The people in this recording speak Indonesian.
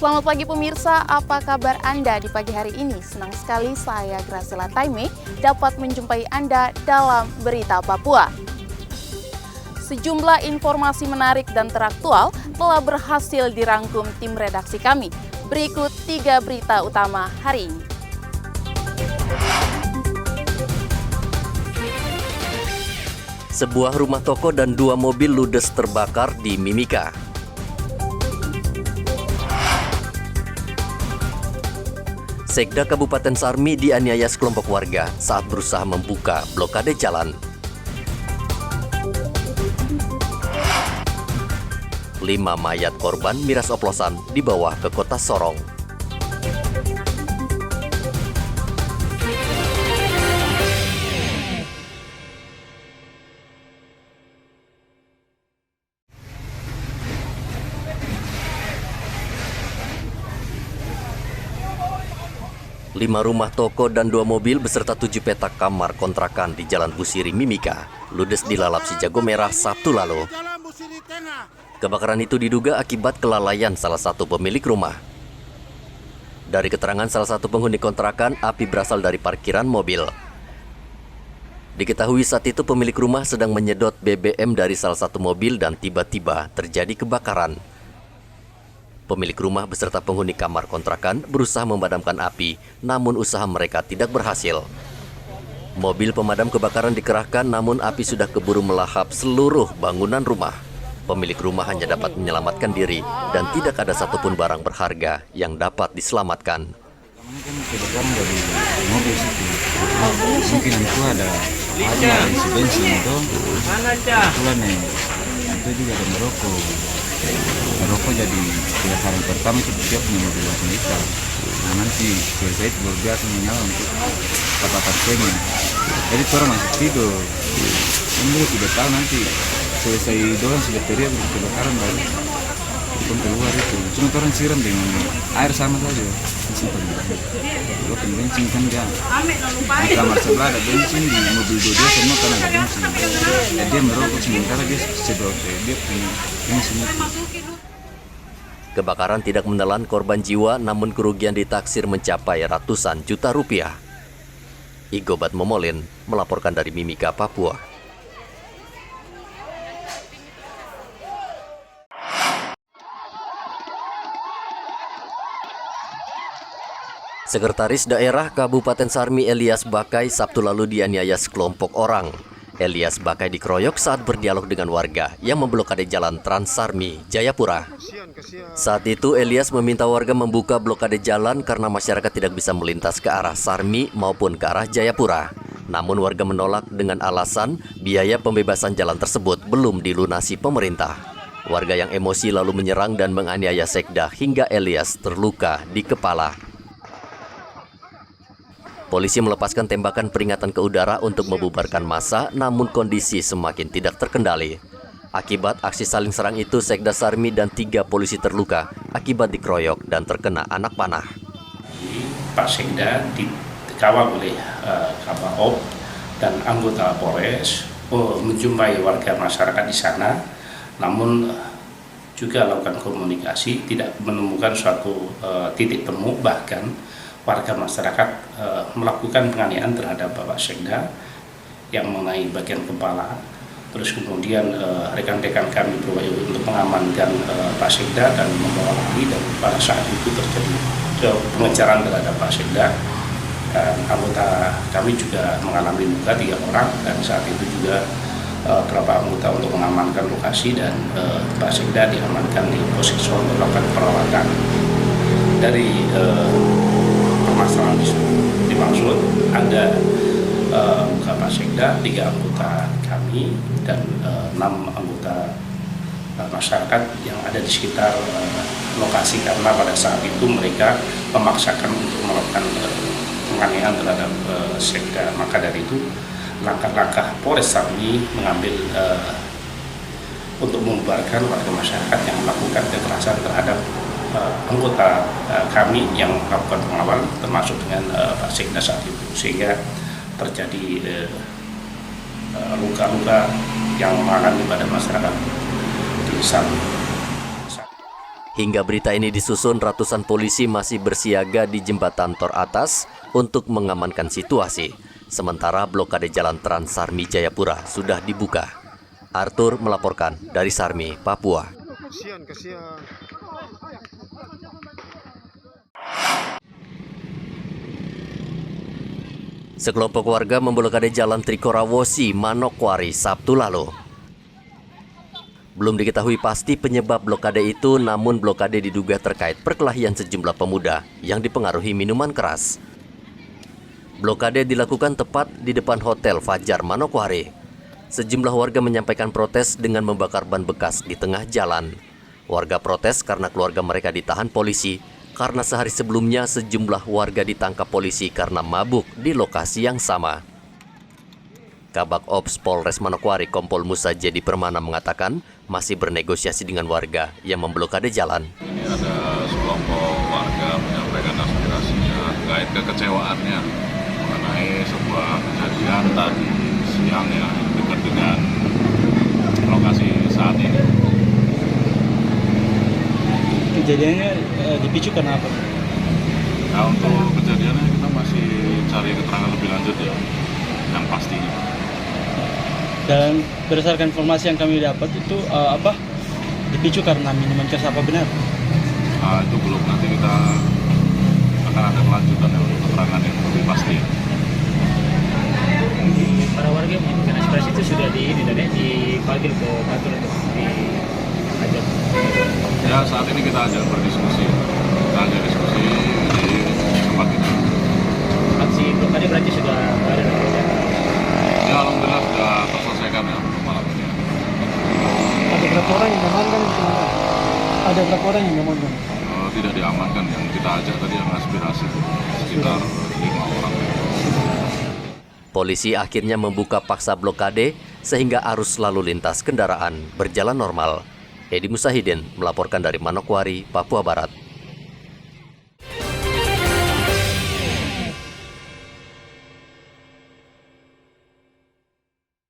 Selamat pagi pemirsa, apa kabar Anda di pagi hari ini? Senang sekali saya Graciela Taime dapat menjumpai Anda dalam Berita Papua. Sejumlah informasi menarik dan teraktual telah berhasil dirangkum tim redaksi kami. Berikut 3 berita utama hari ini. Sebuah rumah toko dan 2 mobil ludes terbakar di Mimika. Sekda Kabupaten Sarmi dianiaya sekelompok warga saat berusaha membuka blokade jalan. 5 mayat korban miras oplosan dibawa ke kota Sorong. Lima rumah toko dan 2 mobil beserta 7 petak kamar kontrakan di Jalan Busiri Mimika ludes dilalap si jago merah Sabtu lalu. Kebakaran itu diduga akibat kelalaian salah satu pemilik rumah. Dari keterangan salah satu penghuni kontrakan, api berasal dari parkiran mobil. Diketahui saat itu pemilik rumah sedang menyedot BBM dari salah satu mobil dan tiba-tiba terjadi kebakaran. Pemilik rumah beserta penghuni kamar kontrakan berusaha memadamkan api, namun usaha mereka tidak berhasil. Mobil pemadam kebakaran dikerahkan, namun api sudah keburu melahap seluruh bangunan rumah. Pemilik rumah hanya dapat menyelamatkan diri dan tidak ada satupun barang berharga yang dapat diselamatkan. Dari mobil situ. Mungkin itu ada isi bensin itu. Kebetulan itu juga ada merokok. Merokok jadi kebakaran pertama itu dia punya mobil wanita. Nah nanti selesai itu baru biasa menyala untuk bakar cengeng. Jadi orang masih tidur. Ini tidak tahu nanti selesai doang sudah teriak kebakaran baru itu keluar itu. Cuma orang siram dengan air sama saja. Simpan. Kalau bensin kan dia di kamar sebelah ada bensin, di mobil dua semua kan ada bensin. Jadi dia merokok sementara dia sedot dia punya bensin itu. Kebakaran tidak menelan korban jiwa, namun kerugian ditaksir mencapai ratusan juta rupiah. Igobat Momolin melaporkan dari Mimika, Papua. Sekretaris Daerah Kabupaten Sarmi Elias Bakai Sabtu lalu dianiaya sekelompok orang. Elias Bakai dikeroyok saat berdialog dengan warga yang memblokade jalan Trans Sarmi, Jayapura. Saat itu Elias meminta warga membuka blokade jalan karena masyarakat tidak bisa melintas ke arah Sarmi maupun ke arah Jayapura. Namun warga menolak dengan alasan biaya pembebasan jalan tersebut belum dilunasi pemerintah. Warga yang emosi lalu menyerang dan menganiaya Sekda hingga Elias terluka di kepala. Polisi melepaskan tembakan peringatan ke udara untuk membubarkan massa, namun kondisi semakin tidak terkendali. Akibat aksi saling serang itu, Sekda Sarmi dan 3 polisi terluka akibat dikeroyok dan terkena anak panah. Pak Sekda dikawal oleh Kabahop dan anggota Polres menjumpai warga masyarakat di sana, namun juga lakukan komunikasi, tidak menemukan suatu titik temu, bahkan warga masyarakat melakukan penganiayaan terhadap Bapak Sekda yang mengenai bagian kepala. Terus kemudian rekan-rekan kami berupaya untuk mengamankan Pak Sekda dan membawa lari, dan pada saat itu terjadi pengejaran terhadap Pak Sekda. Dan anggota kami juga mengalami luka 3 orang, dan saat itu juga beberapa anggota untuk mengamankan lokasi, dan Pak Sekda diamankan di posisi untuk melakukan perawatan. Dari permasalahan dimaksud ada Pak Sekda, 3 anggota kami dan 6 anggota masyarakat yang ada di sekitar lokasi, karena pada saat itu mereka memaksakan untuk melakukan penganiayaan terhadap Sekda. Maka dari itu langkah-langkah Polres Sarmi mengambil untuk membubarkan warga masyarakat yang melakukan kekerasan terhadap anggota kami yang melakukan pengawal, termasuk dengan Pak Sekda saat itu, sehingga terjadi luka-luka yang mengalami pada masyarakat di Sarmi. Hingga berita ini disusun, ratusan polisi masih bersiaga di jembatan Tor Atas untuk mengamankan situasi. Sementara blokade jalan Trans Sarmi Jayapura sudah dibuka. Arthur melaporkan dari Sarmi, Papua. Kasihan. Sekelompok warga memblokade jalan Trikorawosi, Manokwari, Sabtu lalu. Belum diketahui pasti penyebab blokade itu, namun blokade diduga terkait perkelahian sejumlah pemuda yang dipengaruhi minuman keras. Blokade dilakukan tepat di depan Hotel Fajar Manokwari. Sejumlah warga menyampaikan protes dengan membakar ban bekas di tengah jalan. Warga protes karena keluarga mereka ditahan polisi, karena sehari sebelumnya sejumlah warga ditangkap polisi karena mabuk di lokasi yang sama. Kabak Ops Polres Manokwari Kompol Musa Jadi Permana mengatakan masih bernegosiasi dengan warga yang memblokade jalan. Ini ada sekelompok warga menyampaikan aspirasinya terkait kekecewaannya mengenai sebuah kejadian tadi siang ya dekat dengan lokasi saat ini. Kejadiannya dipicu karena apa? Nah, untuk kejadiannya kita masih cari keterangan lebih lanjut ya, yang pastinya. Dan berdasarkan informasi yang kami dapat itu dipicu karena minuman keras, apa benar? Nah, itu belum, nanti kita akan ada kelanjutan ya untuk keterangan yang lebih pasti. Para warga yang menyampaikan aspirasi itu sudah dipanggil ke kantor untuk diajak. Ya, saat ini kita ajak berdiskusi. Kita ajak diskusi di tempat ini. Aksi blokade berarti sudah ada. Ya, alhamdulillah sudah terselesaikan ya untuk malam ini. Ada berapa orang yang diamankan? Ada berapa orang yang diamankan? Tidak diamankan, yang kita ajak tadi yang aspirasi sekitar 5 orang. Polisi akhirnya membuka paksa blokade sehingga arus lalu lintas kendaraan berjalan normal. Edi Musahidin melaporkan dari Manokwari, Papua Barat.